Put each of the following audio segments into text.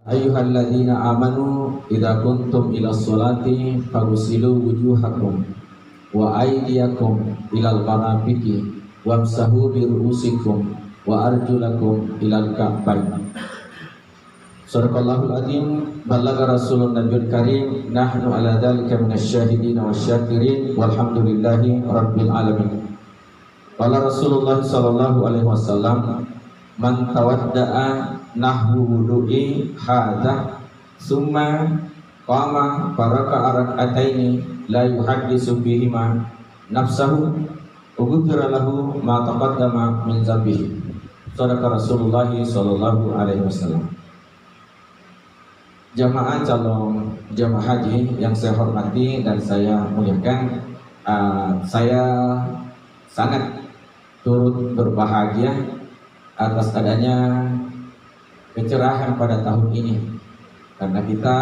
Ayyuhalladzina amanu idza kuntum ila sholati faghsilu wujuhakum wa aydiyakum ilal marafiqi wamsahu bi ru'usikum wa arjulakum ilal ka'bayn. Sadaqallahul azim. Ballagha rasulun nabiyul karim. Nahnu ala dzalika minasyahidin wasyakirin walhamdulillahi rabbil alamin. Qala Rasulullah sallallahu alaihi wasallam, man tawadda'a nahwu wudu'i hadza summa qama faraka rak'ataini la yuhaddisu bihima nafsahu ughfira lahu ma taqaddama min dzambihi. Shadaqa Rasulullah sallallahu alaihi wasallam. Jamaah calon jamaah haji yang saya hormati dan saya muliakan, saya sangat turut berbahagia atas adanya pencerahan pada tahun ini, karena kita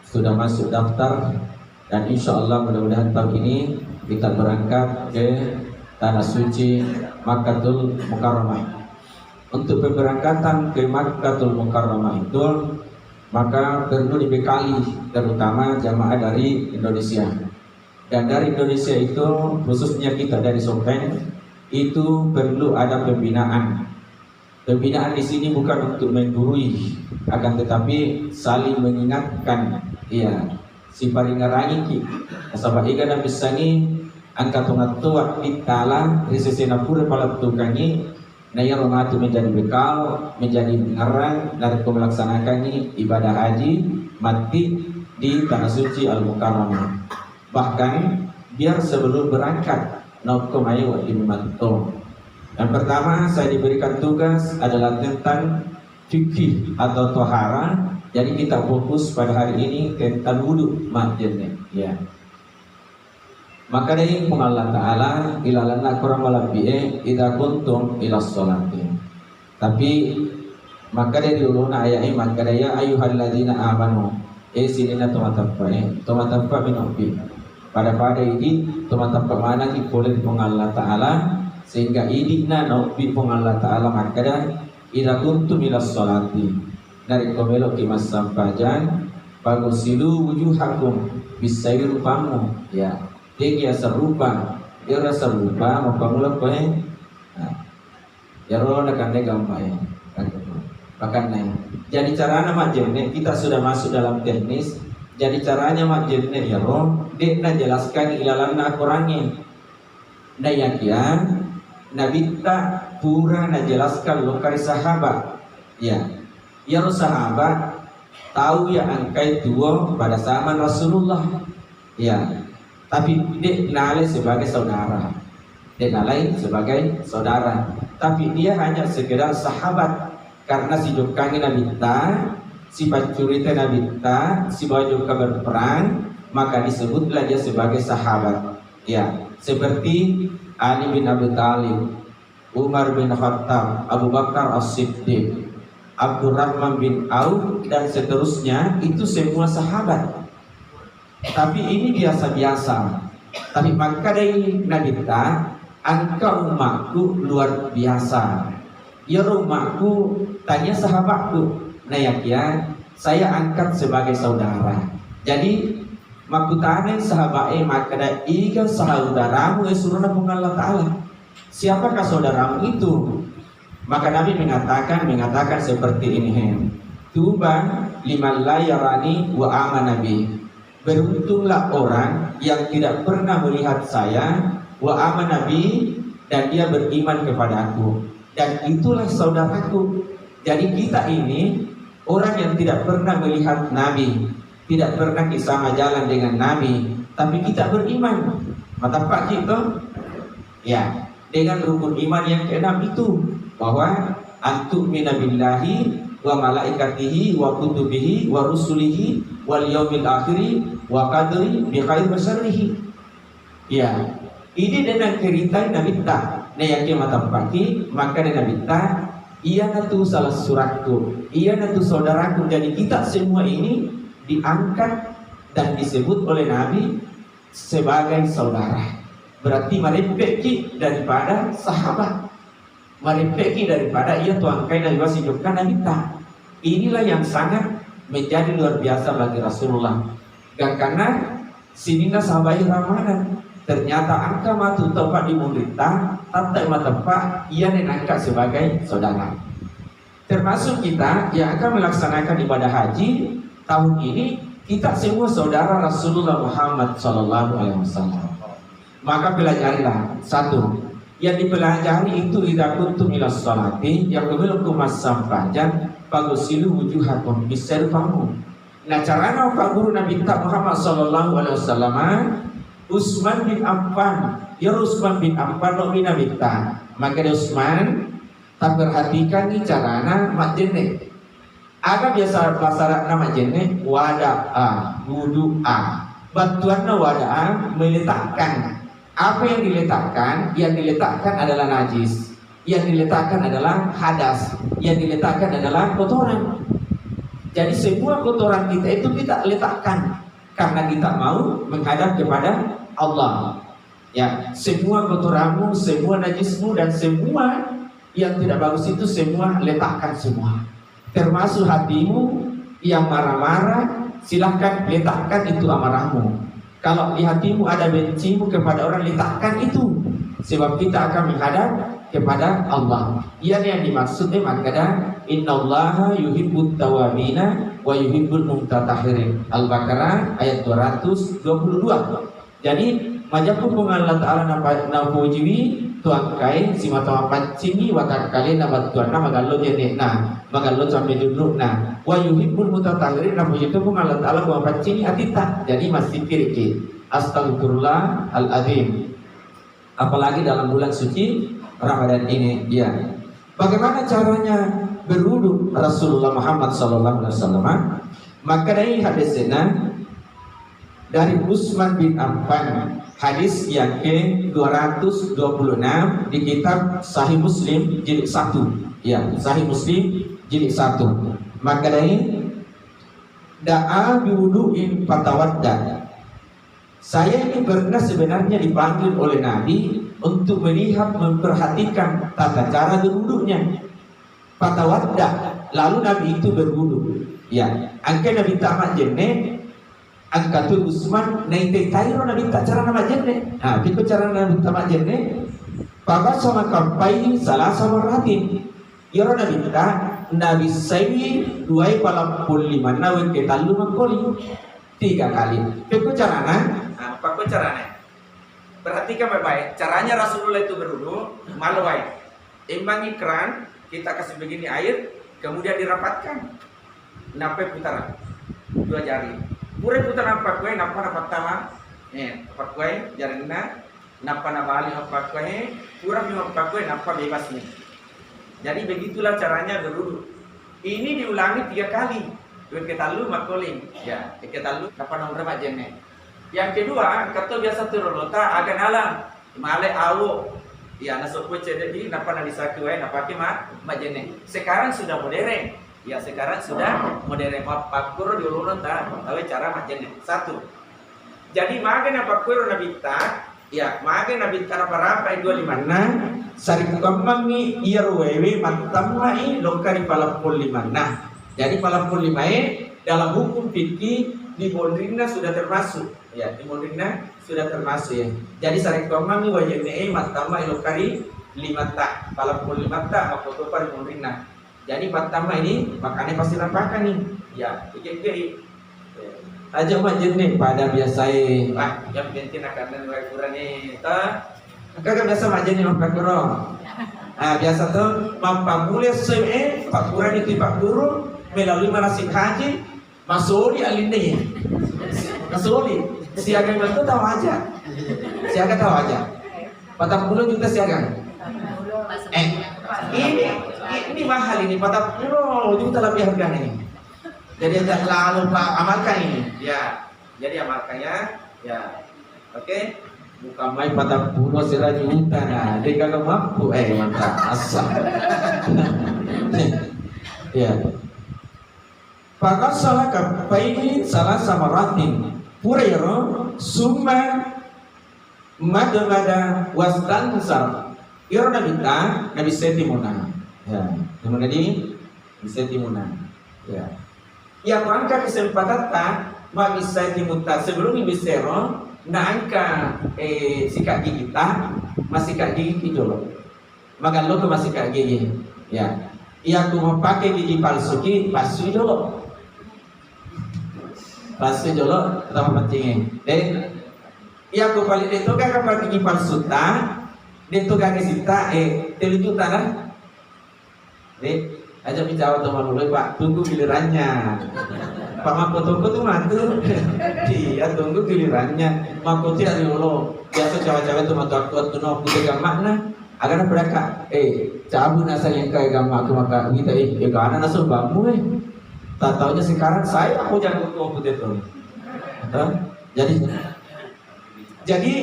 sudah masuk daftar dan insya Allah mudah-mudahan tahun ini kita berangkat ke tanah suci Makkatul Mukarramah. Untuk pemberangkatan ke Makkatul Mukarramah itu maka perlu dibekali terutama jamaah dari Indonesia, dan dari Indonesia itu khususnya kita dari Sopeng itu perlu ada pembinaan. Pembinaan di sini bukan untuk menggurui, akan tetapi saling mengingatkan. Iya, si paringarangi ki, sahabat iga dan bisani angkat tungat itala risesena pura pala tukangi. Nah, yang romatu menjadi bekal, menjadi ngarang dari melaksanakannya ibadah haji mati di tanah suci Al-Mukarramah. Bahkan biar sebelum berangkat naukomayu di Mato. Yang pertama saya diberikan tugas adalah tentang fikih atau tohara. Jadi kita fokus pada hari ini tentang wudhu masjidnya. Ya. Maka dari Allah Ta'ala ilalana kurang malabie idza kuntum ila sholati. Tapi maka dari uluna ayat maka dari ayyuhalladzina amanu sinina tomatapa binopi. Pada ini tomatapa mana ki boleh di Allah Ta'ala sehingga idina nopi Allah Ta'ala maka dari idza kuntum ila sholati. Dari komelo ki mas sampajan pagusilu wujuhakum bisayru pamu ya. Dia serupa, dia rasa serupa, mau pamula poe, ya roh nak kandai gampai, bahkan naik. Jadi caranya majemne kita sudah masuk dalam teknis. Jadi caranya majemne ya roh, dia nak jelaskan ilalan nak kurangi. Nayakian, Nabi tak pura nak jelaskan lokasi sahabat, ya roh sahabat tahu ya angkai tua pada zaman Rasulullah, ya. Tapi dia nalai sebagai saudara, tapi dia hanya sekedar sahabat, karena si jokangi Nabi ta, si pacurita Nabi ta, si baju berperang, maka disebutlah dia sebagai sahabat. Ya, seperti Ali bin Abi Thalib, Umar bin Khattab, Abu Bakar As-Siddiq, Abdurrahman bin Auf dan seterusnya, itu semua sahabat. Tapi ini biasa-biasa. Tapi maka dari Nabi ta, engkau umatku luar biasa. Ya rumahku tanya sahabatku. Nah ya, saya angkat sebagai saudara. Jadi makutane sahabatnya maka dari ikan saudaramu suruna Allah Ta'ala. Siapakah saudaramu itu? Maka Nabi mengatakan seperti ini. Tuba liman la yarani wa amanabi. Beruntunglah orang yang tidak pernah melihat saya wa aman nabi dan dia beriman kepada aku, dan itulah saudaraku. Jadi kita ini orang yang tidak pernah melihat Nabi, tidak pernah bersama jalan dengan Nabi, tapi kita beriman. Mata pak kita ya dengan rukun iman yang keenam itu, bahwa antu minabillahi wa malaikatihi wa kutubihi wa rusulihi wal yaumil akhiri wa qadri bi khair basarihi. Ya, ini dengan cerita Nabi ta. Nah yang mata pagi maka dengan Nabi ta, ia natu salah suratku, ia natu saudaraku. Jadi kita semua ini diangkat dan disebut oleh Nabi sebagai saudara. Berarti merepeki daripada sahabat, merepeki daripada ia tuangkai dari wasijukkan Nabi ta. Inilah yang sangat menjadi luar biasa bagi Rasulullah. Dan karena sinina sahabai Ramadan, ternyata angka matu tempat di mundita, tak tempat ia nenangka sebagai saudara. Termasuk kita yang akan melaksanakan ibadah haji tahun ini, kita semua saudara Rasulullah Muhammad SAW. Maka pelajarilah satu. Yang dipelajari itu idza kuntum ila sholati yaqbilukum as-sampajan faghsilu wujuhakum bisarfamu. Nah, caranya Pak Guru Nabi Muhammad sallallahu alaihi wasallam Utsman bin Affan, ya Utsman bin Affan lo Nabi. Maka Utsman tak perhatikan ni carana mak jenne. Ada biasa bahasa nama jenne wada'a, wudu'a. Bantuannya wada'a meletakkan. Apa yang diletakkan? Yang diletakkan adalah najis. Yang diletakkan adalah hadas. Yang diletakkan adalah kotoran. Jadi semua kotoran kita itu kita letakkan karena kita mau menghadap kepada Allah. Ya, semua kotoranmu, semua najismu dan semua yang tidak bagus itu semua letakkan semua. Termasuk hatimu yang marah-marah, silahkan letakkan itu amarahmu. Kalau di hatimu ada bencimu kepada orang, letakkan itu. Sebab kita akan menghadap kepada Allah. Yang dimaksudnya makanya innallaha yuhibbut tawabina wa yuhibbul mutatahhirin. Al-Baqarah ayat 222. Jadi majapun Allah Ta'ala napujiwi tuan kai si mata pancini watak kali nabat tuan nama gallo jene na magallo sampai duduk na wa yuhibbul mutatahhirin napuji itu Allah Ta'ala buang pancini atita. Jadi masih kiri astagfirullah al-azim. Apalagi dalam bulan suci Ramadan ini, ya. Bagaimana caranya berwudu Rasulullah Muhammad SAW? Maka dari hadisnya dari Utsman bin Affan, hadis yang ke-226 di kitab Sahih Muslim jilid 1. Ya, Sahih Muslim jilid 1. Maka dari da'a biwudu'in fatawadda. Saya ini pernah sebenarnya dipanggil oleh Nabi untuk melihat, memperhatikan tata cara berwuduknya. Fatawadda, lalu Nabi itu berwudu. Ya, angka Nabi tamat jenne, angkatul Utsman naik tairo Nabi tak cara nama jenne. Nah, itu cara Nabi tamat jenne. Papa sama kampai salah sama ratin. Ya Nabi tak Nabi sayi dua pala lima nawe ke talu mangkoli 3 kali. Itu caranya. Apa caranya? Perhatikan baik-baik. Caranya Rasulullah itu berwudu malawai. Imbangi keran, kita kasih begini air, kemudian dirapatkan. Nape putaran 2 jari. Pura putaran apa kue? Napa pertama? Apa kue? Jarina. Napa balik apa kue? Pura apa kue? Napa bebas nih. Jadi begitulah caranya berwudu. Ini diulangi 3 kali. Dua ketalu makoling. Ya, ketalu. Napa nomor mak jene. Yang kedua, kata biasa turulota agan alam male awo. Ya, nasuk kue cedeki napa na disakuai napa ke mak jene. Sekarang sudah modern. Ya, sekarang sudah modern. Pakur diulun ta tahu cara mak jene. 1. Jadi magen apa kue nabi ta? Ya, magen nabi ta apa rapa 25 sari kambang ni iya ruwewe mantamai lokari palapul 5. Nah, jadi palapul 5 dalam hukum fikih di Mondrina sudah termasuk. Ya, di Mondrina sudah termasuk ya. Jadi sari kambang ni wajibnya mantamai lokari 5 tak, palapul 5 tak apa par Mondrina. Jadi pertama ini makannya pasti rampakan nih. Ya, ikut aja majin nih pada biasa yang penting akan nilai kurang nih. Kakak biasa majin nih mampak kurang. Nah, biasa tuh mampak mulai semua pak kurang itu pak guru melalui manasik haji masuli alinde. Masuli siaga itu tahu aja. Siaga tahu aja. 40 juta siaga. Ini mahal ini 40 juta lebih harganya ini. Jadi lalu Pak amalkan ini. Ya. Jadi amalkannya ya. Oke. Bukan main 40 juta nah. Dia kagak mampu mantap asal. Ya. Pakat salah kapaini salah sama ratin. Purero summa madamada wastansar. Iro Nabi Seti Muna. Ya, dimana di Seti Muna. Ya. Ya angka kesempatan tak bisa dimutar sebelum ibisero na angka sikat gigi tak masih sikat gigi dulu. Maka lo masih sikat gigi. Ya. Ya aku mau pakai gigi palsu dulu. Palsu dulu pertama pentingnya. Ya aku balik itu kan pakai gigi palsu tak. Dia tu kaki sita 3 juta lah. Aja bicara teman dulu Pak, tunggu gilirannya. Pak Makoto tuh mantu, dia tunggu gilirannya. Makoto dari dulu, biasa cewek-cewek tuh mantu aku tuh nol kita makna. Agar mereka, cabut nasa yang kayak gamak aku maka kita karena nasa bambu tak taunya sekarang saya aku jangan aku itu. Jadi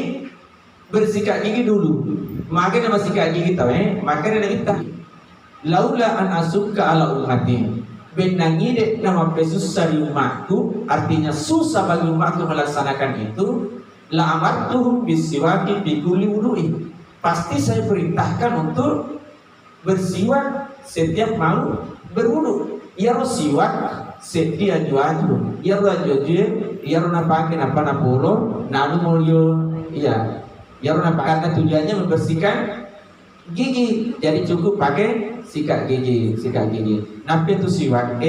bersikat gigi dulu. Makanya nama sikat gigi tahu makanya ada kita. Laula an asukka ala ummati benangide nama pesusah di umatku, artinya susah bagi umatku melaksanakan itu. La amartuhum bisiwaki bi kulli wudu'i, pasti saya perintahkan untuk bersiwak setiap mau berwudu. Ya siwak setiap juaju ya juaju ya nampakin apa napolo nalu mulyo iya ya nampakan tujuannya membersihkan gigi, jadi cukup pakai sikat gigi. Napi itu siwak,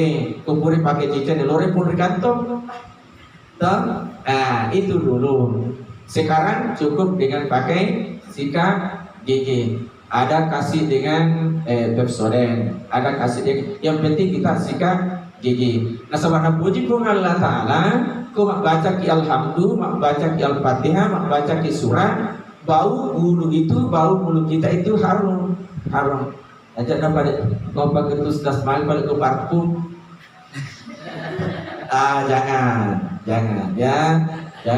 kumpulin pakai cincin, lore pun kantong. Itu dulu. Sekarang cukup dengan pakai sikat gigi. Ada kasih dengan Pepsodent, ada kasih dengan, yang penting kita sikat gigi. Nah, subhana puji pun Allah Taala, ku mak baca ki alhamdu, mak baca ki al-fatihah, mak baca ki surah. Bau bulu itu, bau mulut kita itu harum. Aja nak pada kau pakai tu sudah semalam balik ke parfum. Jangan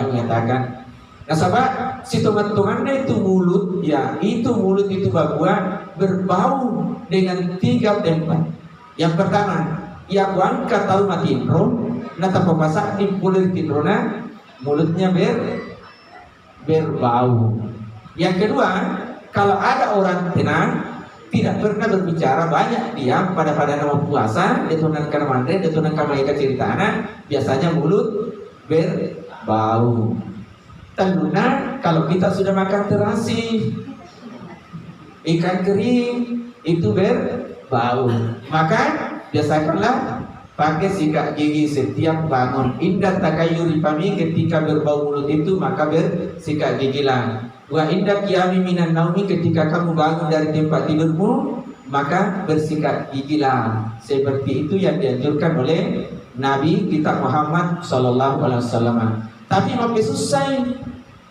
mengatakan. Nah sahabat, si tungan-tungannya itu mulut, ya itu mulut itu bahwa berbau dengan 3 tempat. Yang pertama, ya kuan kata mati roh, nata papasak di pulir tidrona, mulutnya berbau. Yang kedua, kalau ada orang tenang, tidak pernah berbicara banyak diam pada nama puasa, detunankan mandre, detunankan mereka cerita anak, biasanya mulut berbau. Tentunya kalau kita sudah makan terasi, ikan kering itu berbau, maka biasakanlah pakai sikat gigi setiap bangun. Indah takayuri pami, ketika berbau mulut itu maka bersikat gigi lah. Wa indah qiyami minan naumi, ketika kamu bangun dari tempat tidurmu maka bersikat gigilah. Seperti itu yang dianjurkan oleh Nabi kita Muhammad sallallahu alaihi wasallam. Tapi makin susah,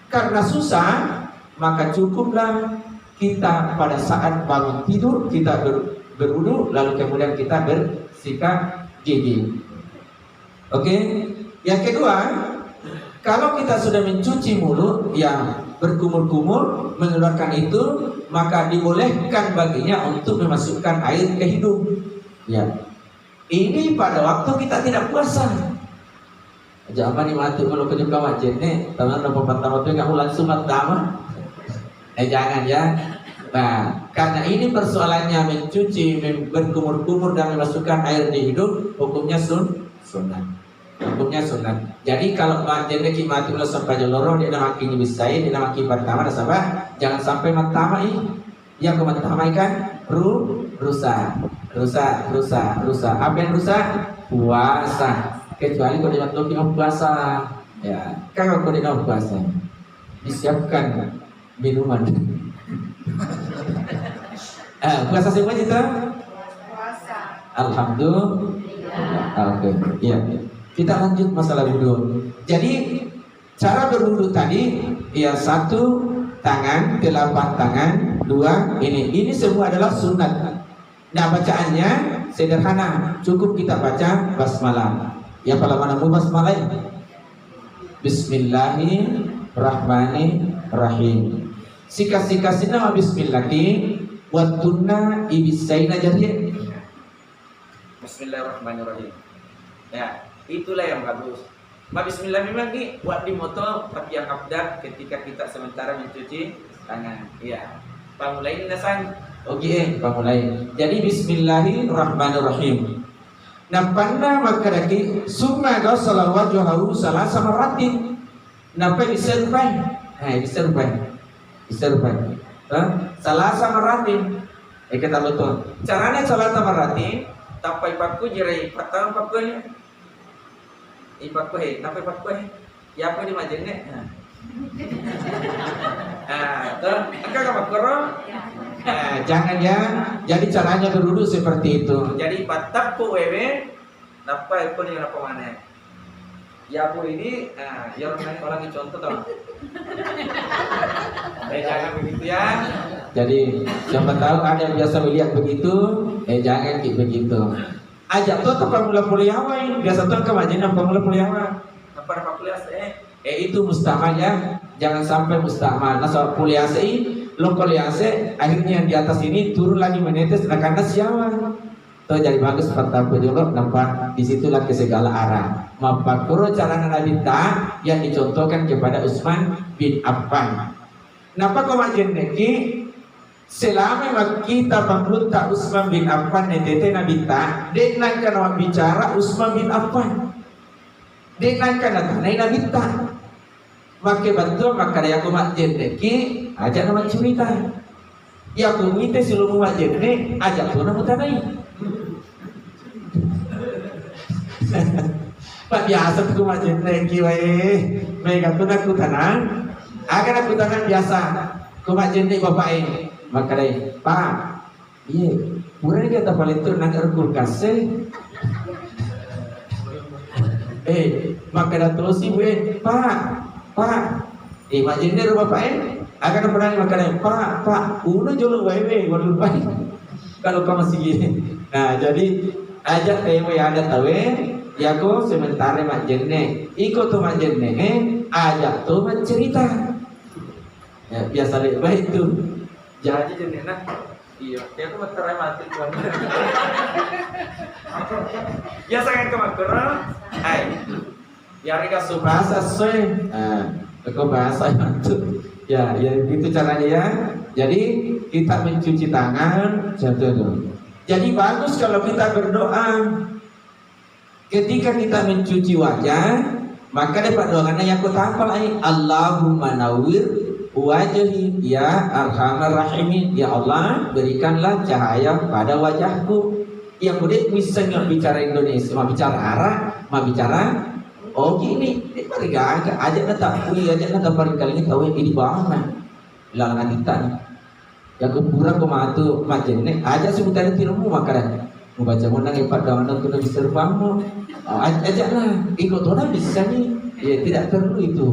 karena susah maka cukuplah kita pada saat bangun tidur kita berwudu, lalu kemudian kita bersikat gigi. Oke. Yang kedua, kalau kita sudah mencuci mulut yang berkumur-kumur mengeluarkan itu, maka dibolehkan baginya untuk memasukkan air ke hidung. Ya. Ini pada waktu kita tidak puasa. Jangan mati kalau kejuka wajib nih, teman-teman pertama itu nggak ulang sunat dama. Jangan ya. Nah, karena ini persoalannya mencuci, berkumur-kumur dan memasukkan air di hidung, hukumnya sunat. Hukumnya sunat. Jadi kalau majene ki mati ulah sampai loro dia nak makin bisa dia nak makin pertama sahabat, jangan sampai matamai. Yang kematamai kan rusak. Apa yang rusak? Puasa. Kecuali kalau dia waktu puasa. Ya, kalau dia puasa disiapkan minuman. Puasa semua kita? Puasa. Alhamdulillah. Oke. Iya. Kita lanjut masalah wudhu. Jadi cara berwudhu tadi ya 1 tangan, 8 tangan, 2 ini semua adalah sunat. Nah bacaannya sederhana, cukup kita baca basmalah. Ya pada mana mu basmalah? Bismillahirrahmanirrahim. Sikas-sikasin nama bismillahi wattunna ibisaina jadi. Bismillahirrahmanirrahim. Ya. Itulah yang bagus. Bismillah memang ini buat di moto, tapi yang abdah ketika kita sementara mencuci tangan. Iya. Pamulai nasan. Oke, pamulai. Jadi Bismillahirrahmanirrahim. Napanna makaraki summa ghasala wajhahu salasa marratin. Napa diserbai? Diserbai. Salasa marratin. Kita betul. Caranya salasa marratin, tapai pakku jirai patang pakku ni. Ipakku napa pakku ya apa di majene? Agak makro. Jangan ya. Jadi caranya dulu seperti itu. Jadi patapku wewe, napa itu ni apa mana? Ya aku ini, ya orang yang contoh tau. Jangan begitu ya. Jadi siapa tahu ada yang biasa melihat begitu, jangan kayak begitu. Ajak tuh tempat mula kuliah, biasa tuh kemajuan tempat mula kuliah. Apa kuliah itu mustahil ya. Jangan sampai mustahil. Nah soal kuliah lo kuliah akhirnya yang di atas ini turun lagi menetes karena siapa? Tuh jadi bagus pertama dulu nampak disitulah ke segala arah. Mapakuro cara Nabi yang dicontohkan kepada Utsman bin Affan. Napa kau macam neki? Selama kita pembuta Utsman bin Affan netete Nabi ta, dengan kana bicara Utsman bin Affan. Dengan kana tanai Nabi ta. Maka betul maka dia aku macam neki, ajak nama cerita. Ya aku minta seluruh macam ni, ajak tu nama tanai. Pak biasa tu macam neki wae. Mereka tu nak tanang, akan aku tanang biasa. Ku macam ni bapak ini. Maka dia, Pak, iya, pura ni kata paling tu nak kulkas maka dah terus ibu Pak, macam ni rumah Pak akan pernah maka dia, Pak, udah jolong wae, walau baik. Kalau kau masih gini, nah jadi ajak tewe ada tahu ya ko sementara macam ni, ikut tu macam ni, ajak tu cerita. Ya biasa lebih baik tu. Jadi jenis nak, iya, dia tu materai mati tuan. Ya sangat kemakara, ya mereka subahasa soy, aku bahasa itu, ya itu caranya ya. Jadi kita mencuci tangan, jatuh. Jadi bagus kalau kita berdoa. Ketika kita mencuci wajah, maka dapat doanya yang aku hafal Allahumma nawwir wajhi ya arhamar rahimin. Ya Allah, berikanlah cahaya pada wajahku. Yang mudah misalnya bicara Indonesia, mau bicara Arab, mau bicara gini, mereka ajak nata, ajak nata paling kali ini tahu ini banget. Langan kita, ya kurang kematu macam ni, ajak sebutan ilmu makanan. Mau baca mana ipat daun tu nak bisa faham. Ajaklah, ikut orang bisa ni, ya tidak perlu itu.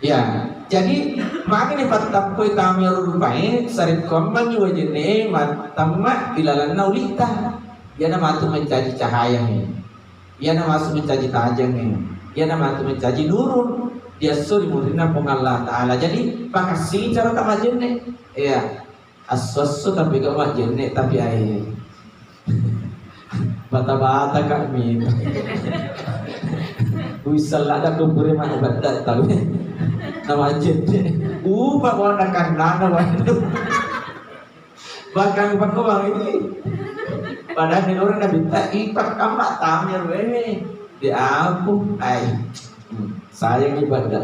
Ya, jadi makanya patapoi tamir rupai sarip komang wajene matama ilalan naulita. Ya nama tu mencaji cahaya ni. Ya nama tu mencaji tajam ni. Ya nama tu mencaji nurun. Dia suri murina pun Allah Taala. Jadi pakasi cara tak macam ni. Ya, aswasu tapi kau macam ni tapi ai. Bata-bata kami. Wisal ada kubur mana badat tahu. Nama jadi, pak warna karena waktu, bahkan pak kau ini, padahal ni orang dah minta ipak kamak tamir weh, dia aku, sayang ibadah.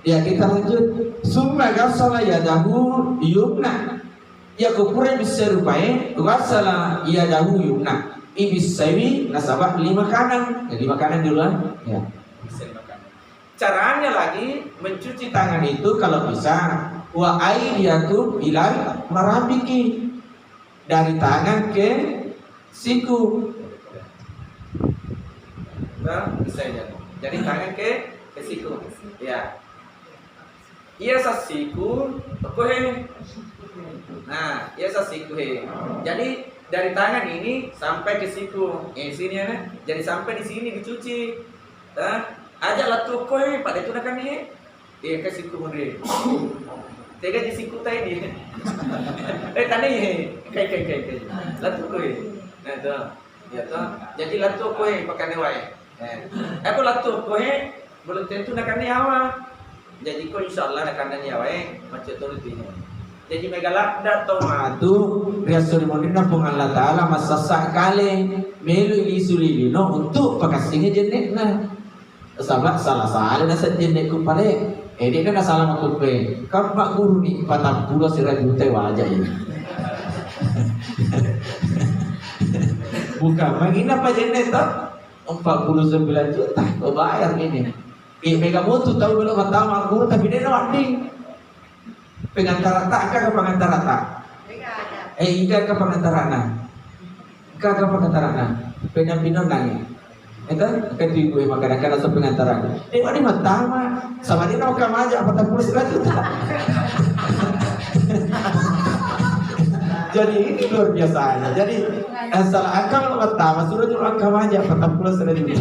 Ya kita lanjut, summa ghasala yadahu yumna, ya kupure bisa rupai, ghasala yadahu yumna, ibis sawi nasabah 5 kanan, 5 kanan dulu ya. Caranya lagi mencuci tangan itu kalau bisa wa aidiyakum ilal marabiki, dari tangan ke siku. Nah, bisa ya. Dari tangan ke siku. Ya. Iya sa siku he. Nah, iya sa siku he. Jadi dari tangan ini sampai ke siku. Sini ya. Jadi sampai di sini dicuci. Nah, aja lah tu koi pada itu nak ni, ke siku mudi, tega di siku tadi, tadi kai, lah tu koi, nah tu, ya tu, jadi lah tu koi pakai newai, aku lah tu koi belum tentu nak ni awak, jadi kau insyaallah nak ni awak, macam tu ni, Jadi megalak dak to matu riasuri mondina pung Allah Taala masasa kale melu ilisuri no untuk pakasingnya jenek na sabak salah salah na sa jenek ku pare dia kan salah makut pe kau pak guru ni 40 1.000 wajah ini bukan mangina pa jenek to 49 juta kau bayar ini mega mutu tahu belum pertama guru tapi dia wanding pengantara tak ke pengantara tak ika ke pengantarana ika ke pengantarana penampinan nangis itu kan ibu kadang-kadang sa pengantaran wani matama sama dia nak kamaja 40 juta jadi ini luar biasa jadi asal akal matama sudah jual kamaja 40 juta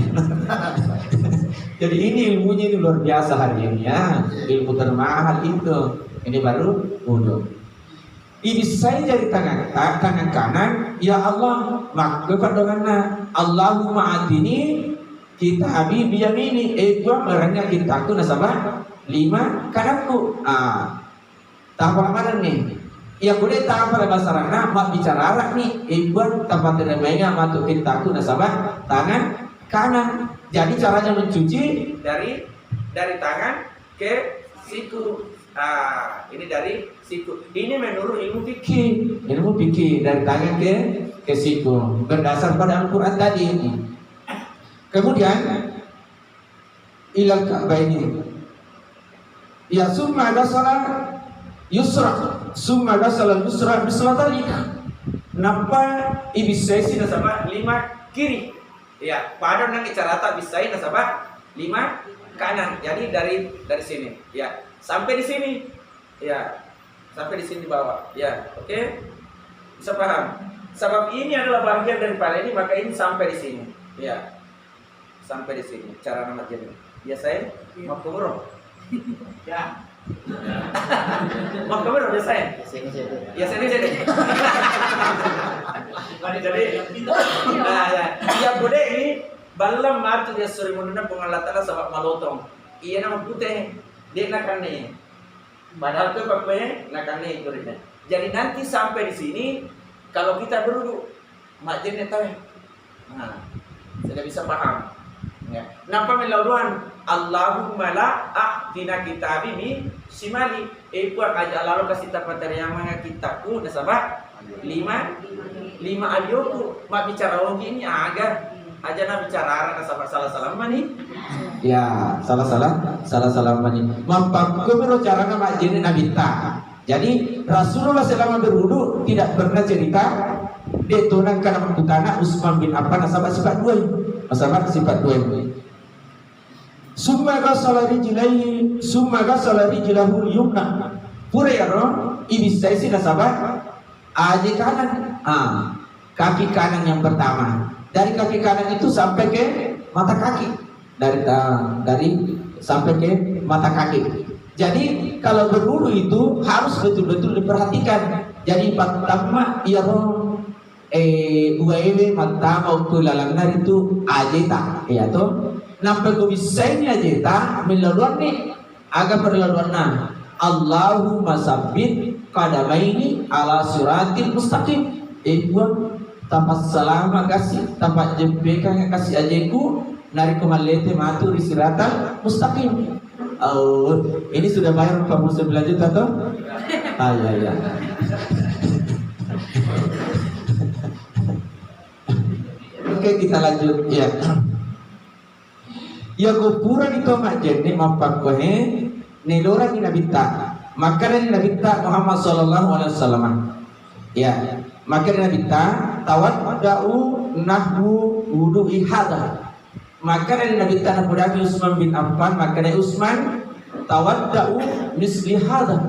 jadi ini ilmunya ini luar biasa hari ini ya ilmu termahal itu ini baru wudhu. Ini saya jadi tangan kanan, ya Allah, maka doanya Allahumma atini kitabi biyamini, gua merangnya kitaku nasabah 5 kananku. Tahap mana nih? Ya boleh tahap pada bahasa Arab, mak bicara Arab nih, gua tempat terbaiknya matu kitaku nasabah tangan kanan. Jadi caranya mencuci dari tangan ke siku. Ini dari siku. Ini menurut ilmu fikih. Ilmu fikih dari tangan ke siku berdasar pada Al-Quran tadi. Kemudian ilal ka'baini. Ya summa dasala yusra. Summa dasala yusra bislatalik. Napa ibisai nasabah 5 kiri. Ya, pada nang icarata bisai nasabah 5 kanan. Jadi dari sini. Ya. Sampai di sini, ya, sampai di sini bawah, ya, oke, bisa paham. Sebab ini adalah bagian dari kepala ini, maka ini sampai di sini, ya, sampai di sini. Cara nama jadi, ya saya, mau kemurung, ya, mau kemurung, ya saya, ya sini jadi, nah, ya, bude ini balam martu dia suri mununa pengalatan sebab malotong, iya nama putih. Dia nak nih, padahal tuh papanya nak nih turunnya. Jadi nanti sampai di sini, kalau kita berduduk, makjidnya tahu, nah, sudah bisa paham. Ya. Nampak melaluan Allahumma la a'tina kitabi mi simali. Puan aja lalu kasih tapat dari yang mana kitabku, nasabah 5 ayoku. Mak bicara lagi ini agar aja nak bicara nasabah salah mani. Ya, salah mani. Mampak kemero cara nama jenis nabita. Jadi Rasulullah selama berwudu tidak pernah cerita dia tunangkan nama Utsman bin Affan nasabah sifat 2. Nasabah sifat 2. Summa ghasala rijlahu yumna. Pura ya roh, ibisai si nasabah aja kanan. Kaki kanan yang pertama. Dari kaki kanan itu sampai ke mata kaki. Dari sampai ke mata kaki. Jadi kalau berwudu itu harus betul-betul diperhatikan. Jadi pertama ya roh uaile mata mau lalangar itu ajeta ya toh. Nampak ko bisanya ajeta melaluan nih agak perlaluan nah. Allahumma sabbit qadamaini ala siratil mustaqim. Buang tempat selama kasih tempat jempekan kasih ajeku nari kumalete matu di siratal mustaqim. Oh, ini sudah bayar 49 juta toh? Ya. Oke, kita lanjut ya. Ya kupuran itu majene mampak kohe nelora ni nabita. Maka ni nabita Muhammad sallallahu alaihi wasallam. Ya, maka ni nabita tawaddau nahwu wudu'i hadha. Maka dari Nabi Tanah Nabi Utsman bin Affan, maka dari Utsman tawaddau misli hadha.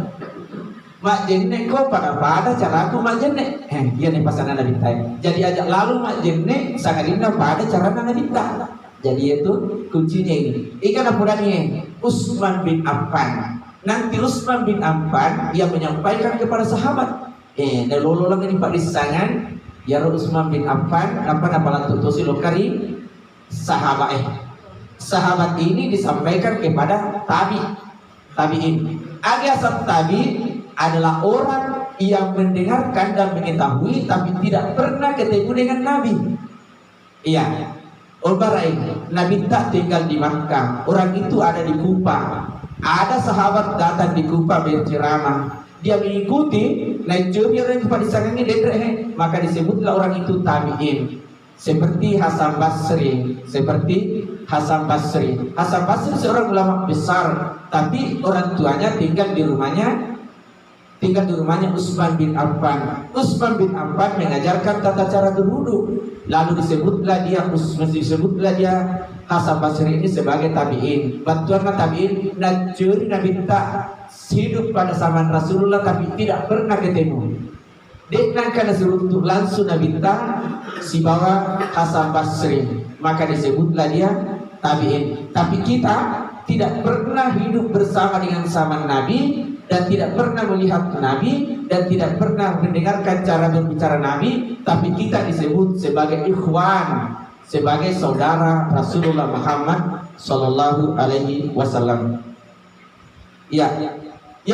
Mak jenne ko pada cara aku mak jenne. Dia nih pasangan Nabi Tanah. Jadi ajak lalu mak jenne sangadina pada cara Nabi Tanah. Jadi itu kuncinya ini. Ikan apa nih? Utsman bin Affan. Nanti Utsman bin Affan dia menyampaikan kepada sahabat. Lalu lagi Pak disangan ya Utsman bin Affan apa lantutosi lokari sahabat ini disampaikan kepada tabi'in. Ada asal tabi adalah orang yang mendengarkan dan mengetahui tapi tidak pernah ketemu dengan Nabi. Iya. Nabi tak tinggal di Makkah. Orang itu ada di Kufa. Ada sahabat datang di Kufa berceramah. Dia mengikuti, naik juri orang pada sana ini maka disebutlah orang itu tabi'in. Seperti Hasan Basri. Hasan Basri seorang ulama besar, tapi orang tuanya tinggal di rumahnya Utsman bin Affan. Utsman bin Affan mengajarkan tata cara berwudu. Lalu disebutlah dia Hasan Basri ini sebagai tabi'in. Bantuan tabi'in, najuri Nabi tak hidup pada zaman Rasulullah tapi tidak pernah ketemu. Dengan karena untuk langsung Nabi tak si bawa Hasan Basri, maka disebutlah dia tabi'in. Tapi kita tidak pernah hidup bersama dengan zaman Nabi dan tidak pernah melihat Nabi dan tidak pernah mendengarkan cara berbicara Nabi, tapi kita disebut sebagai ikhwan, sebagai saudara Rasulullah Muhammad sallallahu alaihi wasallam. Ya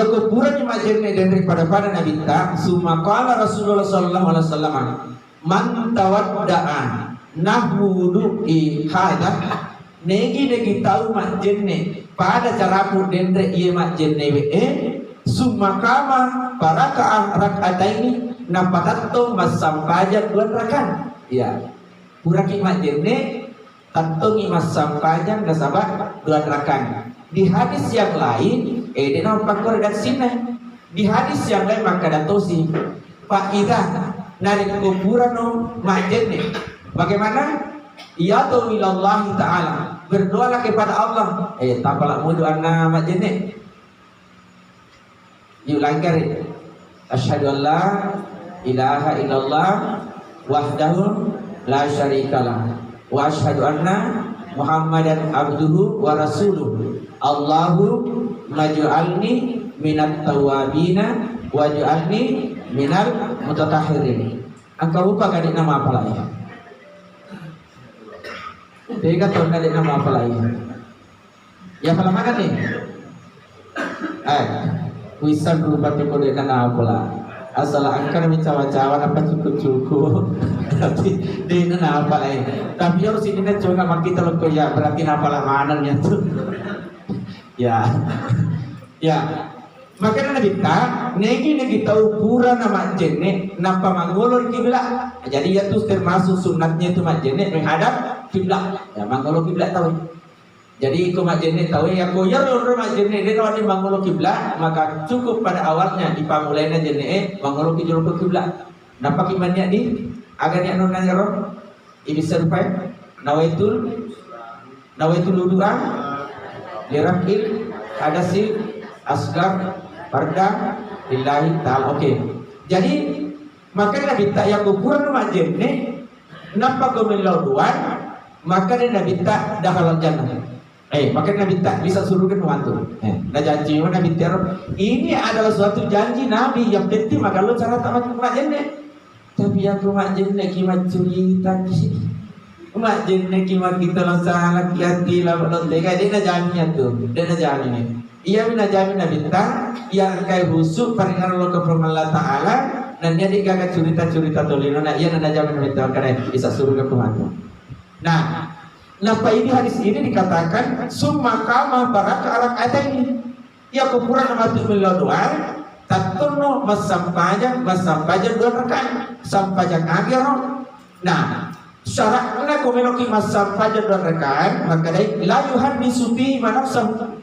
kuburan majene daripada Nabi ta sumakala Rasulullah sallallahu alaihi wasallam man tawadda'a nahwudu'i hada negi tahu majene pada cara dendre ieu majene sumakama barakaah rakaataini napatato masampaja 2 rakaat. Ya. Puraki majene tantongi masampaja gasaba 2 rakaat. Di hadis yang lain dena pakor redaksina. Di hadis yang lain maka datosi faida nari kuburano majene. Bagaimana? Ya ilallahi ta'ala, berdoalah kepada Allah. Tapalak mudu anna majene. Diulangkan. Asyhadu an la ilaha illallah wahdahu la syarikalah wa asyhadu anna Muhammadan abduhu wa rasuluh. Allahu maj'alni minat tawabina waj'alni minal mutatahhirin. Engkau lupa gadik nama apa lagi? Dia kata gadik nama apa lagi? Ya kalau mana nih? Wisan berubah kode nama apa lah? Asal angker mencawa-cawa apa cukup tapi dia nama apa lagi? Tapi harus ini kan juga kita loh ya berarti nama lah mananya tuh. Ya. Makanya Nabi ta negi tahu pura nama jenne napa mangolor kiblat. Jadi ya tuh termasuk sunatnya itu majenne menghadap kiblat. Ya mangolor kiblat tahu. Jadi ko majenne tahu ya ko ya lor majenne dia wani mangolor kiblat, maka cukup pada awalnya dipamulaina jenne mangolor kiblat. Napa kimannya di agarnya non nanyaro ini serupai nawaitul du'a lirafil hadasi asgar farda lillahi ta'ala. Oke. Jadi makanya Nabi tak yang kuburan majenne napa gomelau duan maka Nabi tak dakhalal jannah. Makanya Nabi tak bisa suruhkan wantu. Nah janji Nabi teror ini adalah suatu janji Nabi yang penting maka lo cara tak majenne. Tapi aku majenne kimat cerita di majenne kimat kita lo salah hati lah lo tega dia janjinya tuh. Dia janjinya. Ia minajami Nabi ta yang kai husuk paringan Allah ke Allah Ta'ala dan dia digaga cerita-cerita tolino nah ia minajami Nabi ta karena bisa suruh ke Tuhan. Nah, napa ini hadis ini dikatakan summa kama baraka rakaat ini. Ya kuburan mati beliau doa tatunno masampaja 2 rakaat sampaja agero. Nah, syaratnya kumeloki masampaja 2 rakaat maka dai la yuhaddisu fi manafsah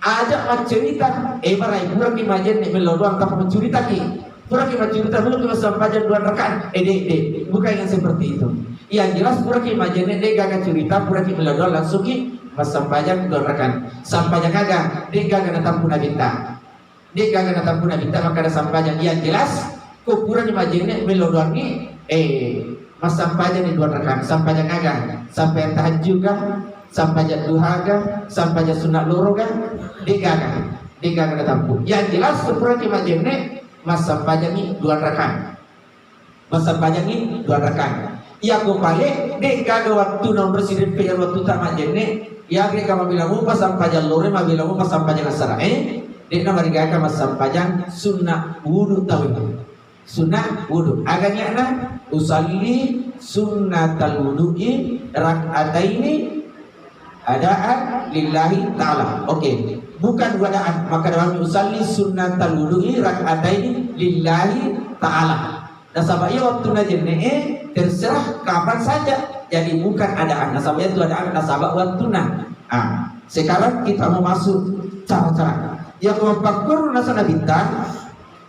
ajak cerita marai pura ki majen ni melo doang tak mencerita ki pura ki mencerita belum kita sampaikan 2 rakaat bukan yang seperti itu yang jelas pura ki majen ni dia gagal cerita pura ki melo doang langsung ki sampaikan 2 rakaat sampaikan gagal dia gagal datang puna bintang maka ada sampaikan yang jelas ko pura ki majen ni melo doang ni sampaikan ni 2 rakaat sampaikan gagal sampai tahajud kan sampai duha kan sampai sunat loro kan digaga tampu. Yang jelas sepura ki majenne mas sampainya ni 2 rakaat. Ya ko pale digaga waktu non presiden PR waktu tak majenne ya ke kama bilang upa sampai loro ma bilang upa sampai asar Dia nama digaga mas sampajang sunnah wudu tahu. Sunnah wudu. Agaknya na usalli sunnatal wudu'i rak'ataini adaan lillahi ta'ala. Oke. Bukan wadaan, maka dalam usalli sunnatal wudu'i rak'ataini lillahi ta'ala. Nasabahnya waktu najene terserah kapan saja. Jadi bukan adaan. Nasabahnya itu adaan, nasabah waktu nah. Sekarang kita mau masuk cara-cara. Yang mempakkur nasana bintang,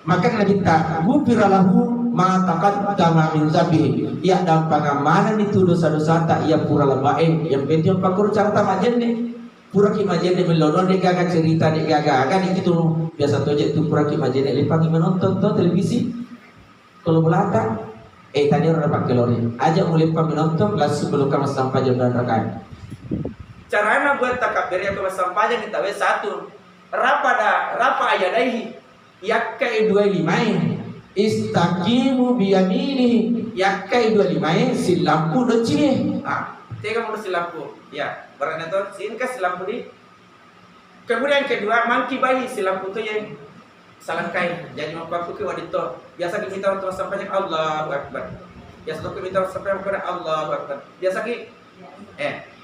maka nabita gufiralahu ma taqaddama min zambi. Ya dalam pangamanan itu dosa-dosa tak ia pura lebae. Yang penting pakkur cara tamajenne. Pura kimajenne melodon de gaga cerita de gaga kan itu biasa toje itu pura kimajenne lipangi menonton televisi. Kalau belakang tadi orang pakai lori. Aja mulai menonton langsung belum kamu sampai jam dan rekan. Caranya buat takabir yang kamu sampai kita satu. Rapa ayadaihi yakkai 25 istaqimu biyamini yakkai 25 silampu do cini tega mau silampu ya barangnya tuh sin ka silampu di kemudian kedua mangki bayi silampu tuh yang salangkai jadi mampu ke wadito biasa kita untuk sampai Allahu Akbar biasa untuk kita sampai kepada Allahu Akbar biasa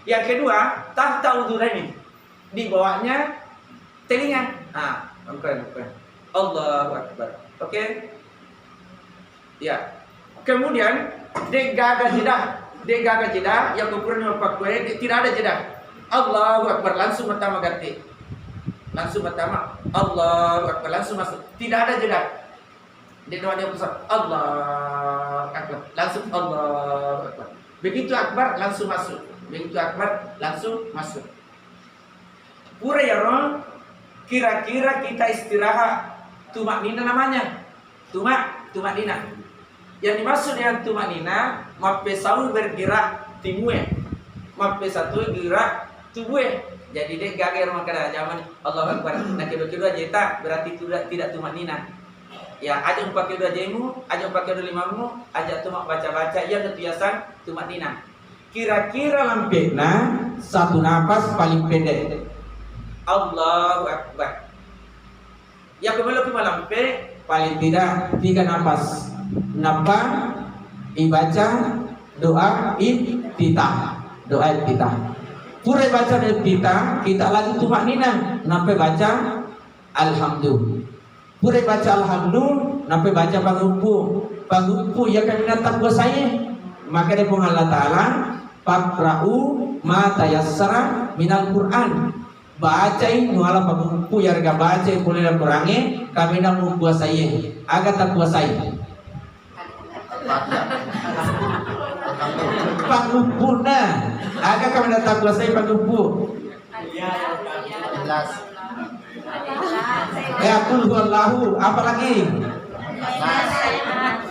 yang kedua tahta udhurani di bawahnya telinga bukan Allahu Akbar. Oke? Ya. Kemudian degaga jeda yang ukurannya 40 tidak ada jeda. Allahu Akbar langsung pertama ganti. Langsung pertama Allahu Akbar langsung masuk. Tidak ada jeda. Di doa dia pusat Allahu Akbar langsung Allahu Akbar. Begitu Akbar langsung masuk. Begitu Akbar langsung masuk. Pura ya roh. Kira-kira kita istirahat tumak nina namanya tumak nina yang dimaksud dengan tumak nina mape satu bergerak timue mape satu gerak tubuh jadi dek gagal rumah kada zaman Allah Akbar nah kedua jeta berarti tidak tumak nina ya aja pakai dua jemu aja pakai dua limamu aja tumak baca-baca yang biasa tumak nina kira-kira lampena satu nafas paling pendek Allahu Akbar. Ya kembali ke malampe paling tidak 3 nafas. Napa ibaca doa iftitah. Doa iftitah. Pura baca iftitah kita lagi tumak nina. Napa baca alhamdulillah. Pura baca alhamdulillah. Napa baca pangumpu ya kami natap gua saya. Maka dia pun Allah Ta'ala Fakra'u ma tayassara minal Qur'an. Bacain nuala pagumpu ya rega baca boleh dan kurangi kami nak kuasai agar tak kuasai pagumpu agar kami nak tak kuasai pagumpu ya kul huwallahu apa lagi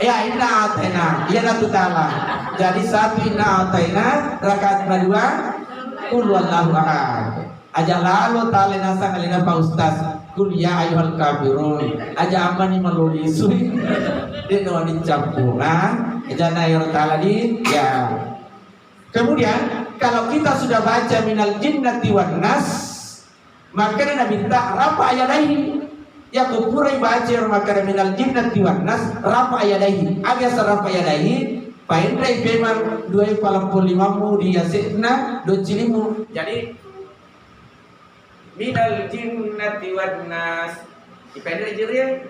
ya inna ataina ya natu ta'ala jadi satu inna ataina rakaat kedua kul huwallahu ahad aja lalu tali nasa ngalina Pak Ustaz kul ya ayyuhal kafirun aja amani meluli suri deno dicampuran aja nayar ta'ala di ya kemudian kalau kita sudah baca minal jinnati wan nas maka dia minta rafa ayadaihi ya kupurai baca maka minal jinnati wan nas rafa ayadaihi agak rafa ayadaihi paindai memang 245 mu dia setna do cilimu jadi minal jinnati wan nas dipendek jeria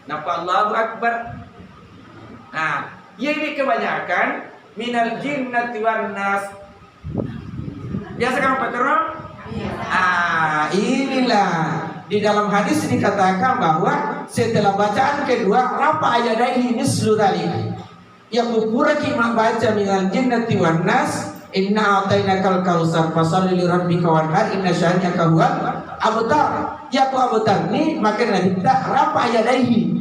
napa Allahu Akbar nah ini kebanyakan minal jinnati wan nas biasa kamu pakai roh inilah di dalam hadis dikatakan bahwa setelah bacaan kedua rafa ayadaihi mislu dzalik yang ukuraki baca minal jinnati wan nas inna atainakal kautsar fasalli li rabbika wanhar inna syani'aka huwal abtar ya ku abtar ni maka nabi tak rafa yadaihi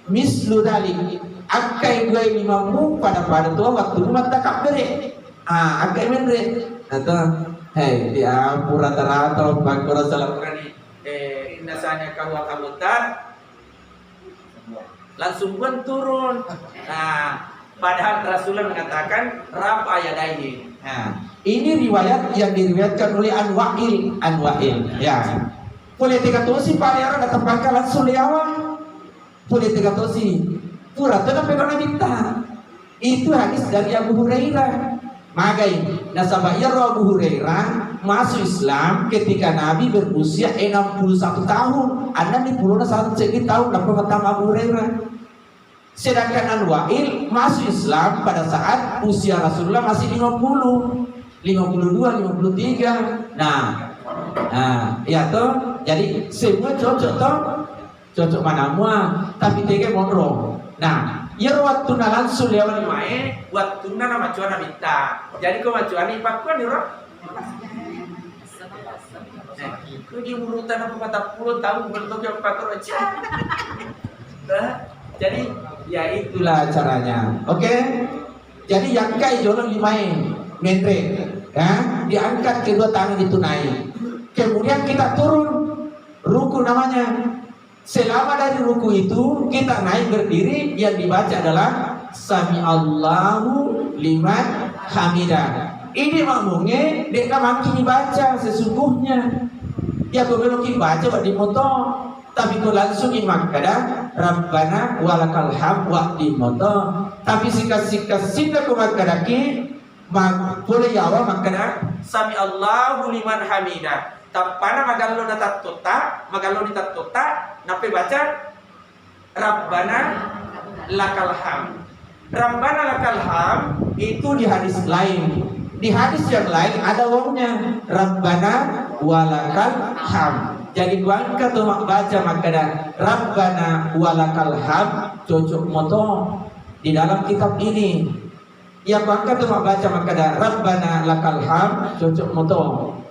mislu dalik akai dua limamu pada tua waktu mata kabere akai menre atau hei dia pura rata bakura salam qurani inna syani'aka huwal abtar langsung pun turun padahal Rasulullah mengatakan rafa yadaihi. Nah, ini riwayat yang diriwayatkan oleh An-Wa'il ya. politika tosi pada orang datang pangkalan suliawa politika tosi pura tenang pegang bintang. Itu hadis dari Abu Hurairah. Magai nasabah ya Abu Hurairah masuk Islam ketika Nabi berusia 61 tahun. Anda di puluh satu tahun dapat pertama Abu Hurairah. Sedangkan An-Wa'il masuk Islam pada saat usia Rasulullah masih 50, 52, 53. Nah, ya toh. Jadi semua cocok toh. Cocok mana mua, tapi tege mondro. Nah, ya waktu langsung lewat mae, waktu nama cuana minta. Jadi kau macuan ini pakuan ni roh. Kau di urutan apa 40 tahun belum yang pakor aja. Jadi ya itulah caranya. Oke? Jadi yang kai jono limae, mentre, ya, diangkat kedua tangan itu naik. Kemudian kita turun, ruku namanya. Selama dari ruku itu kita naik berdiri, yang dibaca adalah Sami Allahu liman hamidah. Ini makmumnya dia makin dibaca sesungguhnya. Ya kau belum baca buat di moto, tapi kau langsung imak kada Rabbana walakal hamd wa di moto. Tapi sikat sinda kau makadaki boleh yawa makada Sami Allahu liman hamidah. Tapana magalo natatota, magalo ditatota, nape baca Rabbana lakal hamd. Rabbana lakal hamd itu di hadis lain. Di hadis yang lain ada wawnya Rabbana walakal hamd. Jadi gua angkat tuh baca makada Rabbana walakal hamd cocok moto di dalam kitab ini. Yang gua angkat tuh baca makada Rabbana lakal hamd cocok moto.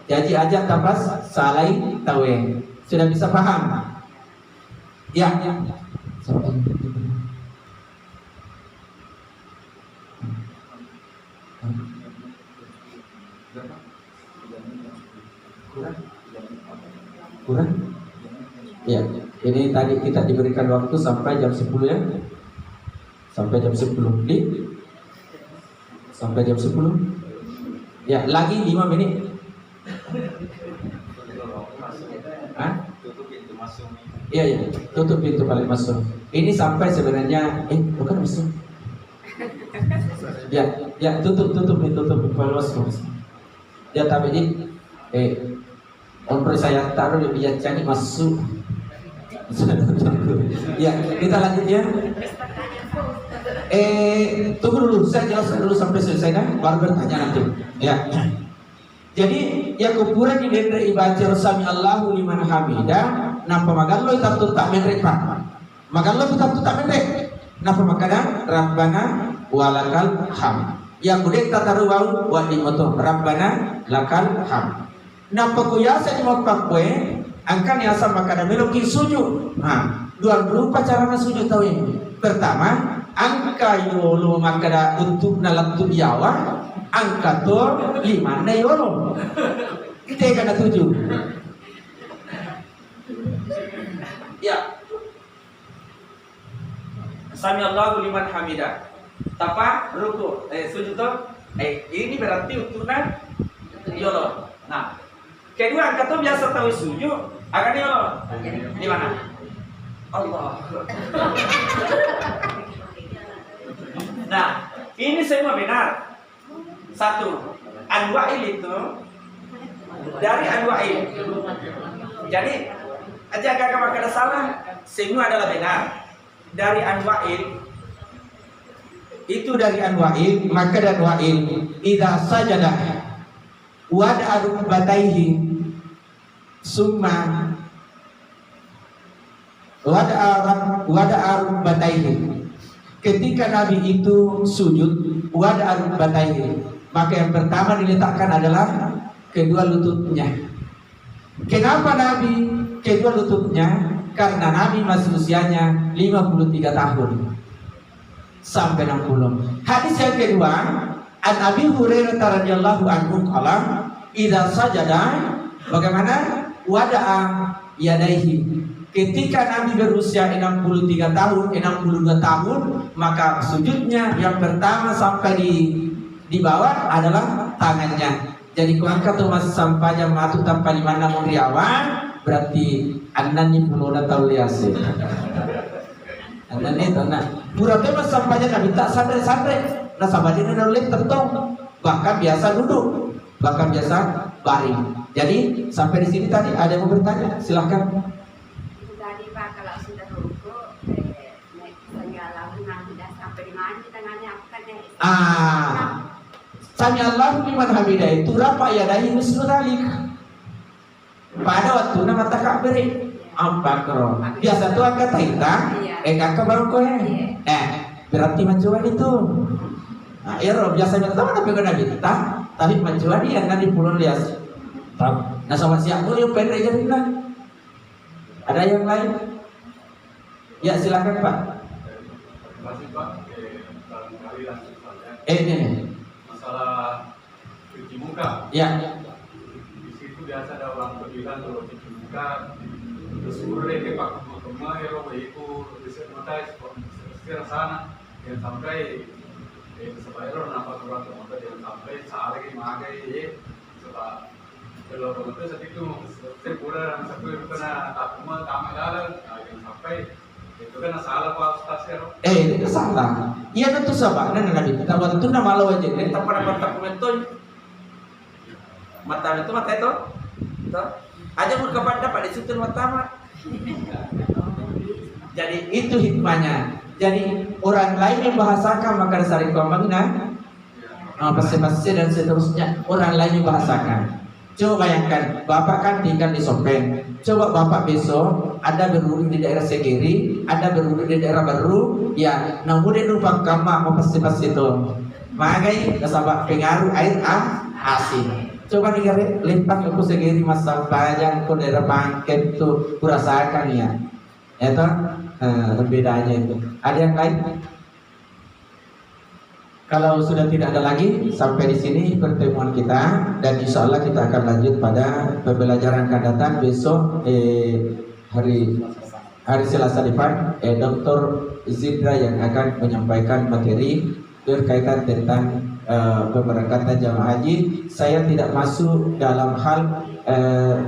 Jadi aja tapas salai tawe. Sudah bisa paham? Ya. Kurang? Ya. Ini tadi kita diberikan waktu sampai jam 10 ya. Sampai jam 10. Sampai jam 10. Ya, lagi 5 menit. Tutup pintu masuk. Iya, tutup pintu paling masuk. Ini sampai sebenarnya bukan masuk. Ya, tutup pintu paling masuk. Ya, tapi ini orang saya taruh di biar cari masuk. Ya, kita lanjut ya. Tunggu dulu, saya jelaskan dulu sampai selesai kan, baru bertanya nanti. Ya. Jadi ya kupuran di dendre ibaca Sami Allahu liman hamidah. Napa magallo itu tak menrek pak. Magallo itu tak menrek. Napa makana Rabbana walakal hamd. Yang budek tataru wau wa di moto Rabbana lakal hamd. Napa kuyasa di moto pakwe angkan ya sama makana meloki sujud. Nah, dua berupa cara sujud tahu ini. Pertama, angka yolo makana untuk nalak tubiawa. Angka tuh 5 na yolo. Kita kena 7. Ya. Sami Allahu liman hamidah. Tapa ruku. Sujud tuh. Ini berarti untuk na yolo. Nah, kedua angka tuh biasa tahu sujud. Akan yolo. Di mana? Allah. Nah, ini semua benar. Satu, An-Wa'il itu dari An-Wa'il. Jadi aja agak ada salah, semua adalah benar. Dari An-Wa'il itu dari An-Wa'il, maka dari Wa'il idza sajada wada'a rukbatayhi summa wada'a rukbatayhi. Ketika Nabi itu sujud wada'a rukbatayhi, maka yang pertama diletakkan adalah kedua lututnya. Kenapa Nabi kedua lututnya? Karena Nabi masih usianya 53 tahun sampai 60. Hadis yang kedua, An Abi Hurairah radhiyallahu anhu qala, "Idza sajada," bagaimana? Wada'a yadaihi. Ketika Nabi berusia 63 tahun, 62 tahun, maka sujudnya yang pertama sampai di bawah adalah tangannya. Jadi kuangkat tuh masih sampai jam matu tanpa di mana mau riawan, berarti anani pulona tauliase. Anani itu nah, pura-pura mas sampahnya nabi tak sandre-sandre. Nah sampahnya nulis tertong, bahkan biasa duduk, bahkan biasa baring. Jadi sampai di sini tadi ada yang mau bertanya, silahkan. Itu tadi Pak, kalau sudah rukuk, segala sudah sampai di mana tangannya apa kan ya? Sami Allahu liman hamidah itu rafa yadahi mislu dzalik. Pada waktu nama takbir ambakro. Biasa tuh angkat kita, kakak baru kohe. Berarti mencuan itu. Nah, ya roh biasanya tahu tapi kena kita, tapi mencuan yang nanti pulun lias. Nah sama siap dulu yang pendek jadi lah. Ada yang lain? Ya silakan Pak. Terima kasih Pak. Barangkali langsung saja. Ini. Masalah cuci muka. Ya. Di situ biasa ada orang bilang kalau cuci muka terus urut ke Pak Kema ya itu riset mata secara sana yang sampai sebagai orang apa orang mata yang sampai sehari magai ya setelah kalau begitu saat itu saya pura sampai kena takuma kamera yang sampai itu kan salah Pak Ustaz ya. Itu salah. Iya tentu sahabat. Nah nabi kita waktu itu nama lo aja. Kita pada takuma itu mata itu aja berkepada pada situ mata. Jadi itu hikmahnya. Jadi orang lain yang bahasakan maka sari komangna, pasti dan seterusnya orang lain yang bahasakan. Coba bayangkan, Bapak kan tinggal di Sopeng. Coba Bapak besok ada berwudu di daerah Segiri, ada berwudu di daerah Baru, ya, namun dia lupa kamar mau pasti itu. Magai nasabak pengaruh air asin. Coba nih limpah ke Segiri masa panjang ke daerah Bangket tuh kurasakan ya. Itu bedanya itu. Ada yang lain? Kalau sudah tidak ada lagi, sampai di sini pertemuan kita dan insya Allah kita akan lanjut pada pembelajaran akan datang besok hari Selasa depan. Dr. Zidra yang akan menyampaikan materi berkaitan tentang pemberangkatan jamaah haji. Saya tidak masuk dalam hal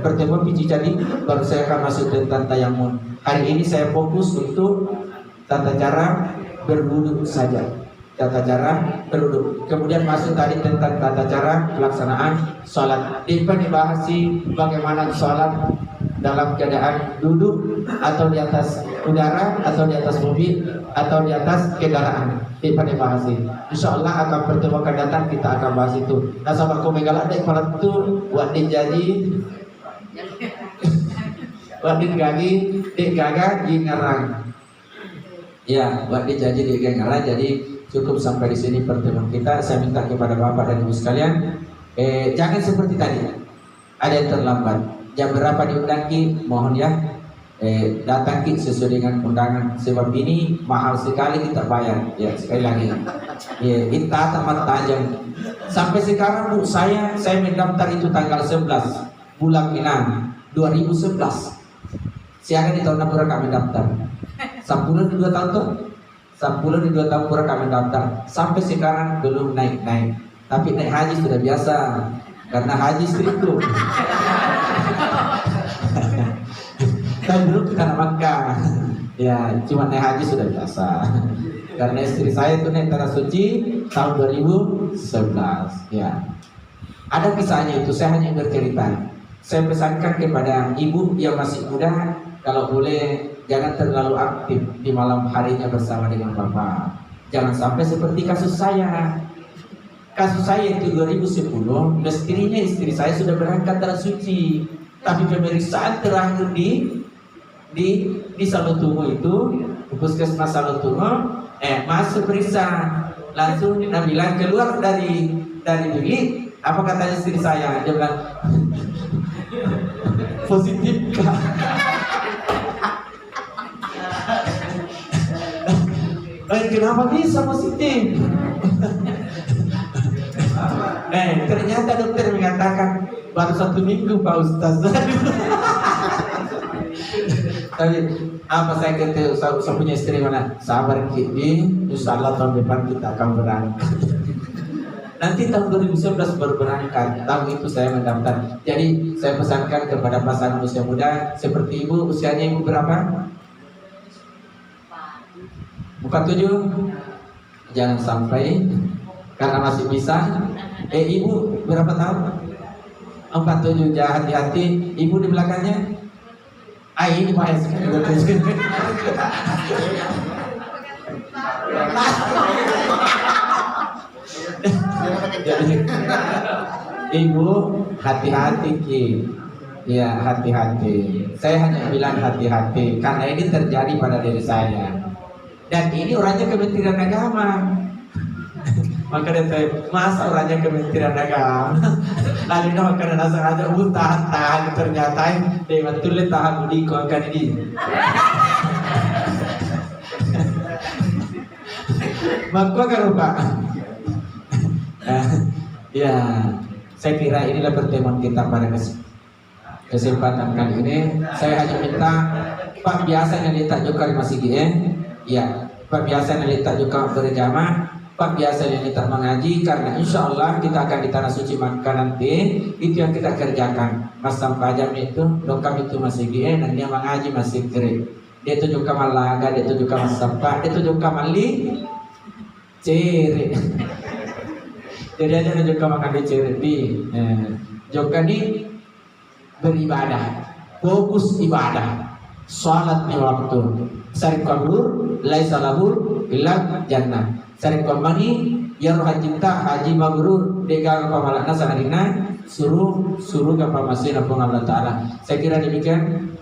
pertemuan biji jadi, baru saya akan masuk tentang tayamun. Hari ini saya fokus untuk tata cara berwudu saja. Tata cara berwudu. Kemudian masuk tadi tentang tata cara pelaksanaan sholat. Dibahas bagaimana sholat dalam keadaan duduk atau di atas udara atau di atas mobil atau di atas kendaraan. Dibahas. Insya Allah akan pertemuan akan datang kita akan bahas itu. Nah sahabat komegala dek pada itu buat dijanji, buat digagi, digaga, jingarang. Ya, buat dijanji digaga. Jadi cukup sampai di sini pertemuan kita. Saya minta kepada Bapak dan Ibu sekalian, jangan seperti tadi. Ada yang terlambat. Jam berapa diundang Ki? Mohon ya, datang Ki sesuai dengan undangan. Sebab ini mahal sekali kita bayar. Ya sekali lagi. Ya, kita tamat tajam. Sampai sekarang Bu, saya mendaftar itu tanggal 11 bulan 6 2011. Siaga di tahun pura kami daftar. 10 di 2 tahun tuh. 10 di 2 tahun pura kami daftar. Sampai sekarang belum naik-naik. Tapi naik haji sudah biasa. Karena haji seribu. Dan dulu kita nak Makkah. Ya, cuma naik haji sudah biasa. Karena istri saya itu naik tanah suci tahun 2011. Ya. Ada kisahnya itu, saya hanya bercerita. Saya pesankan kepada ibu yang masih muda, kalau boleh jangan terlalu aktif di malam harinya bersama dengan Bapak. Jangan sampai seperti kasus saya. Kasus saya itu 2010, mestinya istri saya sudah berangkat tanah suci. Tapi pemeriksaan terakhir di Salotungo itu, puskesmas Salotungo, masuk periksa. Langsung bilang keluar dari bilik. Apa katanya istri saya? Dia bilang positif kah? Kenapa bisa positif? Ternyata dokter mengatakan baru 1 minggu Pak Ustaz. Tapi apa saya kata saya punya istri mana? Sabar Ki, insya Allah tahun depan kita akan berangkat. Nanti tahun 2019 baru berangkat. Tahun itu saya mendaftar. Jadi saya pesankan kepada pasangan usia muda seperti ibu, usianya ibu berapa? 47? Jangan sampai, karena masih bisa. Ibu berapa tahun? 47. Jangan hati-hati. Ibu di belakangnya? Ini bahaya sekali. Jadi, ibu hati-hati Ki. Ya, hati-hati. Saya hanya bilang hati-hati karena ini terjadi pada diri saya. Dan ini orangnya Kementerian Agama. Maka dia tanya, masa orangnya Kementerian Agama? Lalu dia makan nasi aja, tahan ternyata dia betul tahan budi kau akan ini. Maka kan lupa. Ya, saya kira inilah pertemuan kita pada kesempatan kali ini. Saya hanya minta Pak biasa yang letak juga di masjid ya, Pak biasa yang letak juga berjamaah, Pak biasa yang letak mengaji, karena insya Allah kita akan di tanah suci Makkah nanti. Itu yang kita kerjakan. Mas Sampajam itu, dokam itu masih dan dia mengaji masih kiri. Dia itu juga malaga, dia itu juga mas Sampah, dia itu juga mali ciri. Jadi aja juga makan di ciri, juga di beribadah, fokus ibadah, sholat di waktu. Sarif kabur, laisa lahu illa jannah. Sarif kamani, ya roh cinta haji mabrur, dega pamalana sanadina, suruh ke pamasin Allah Taala. Saya kira demikian.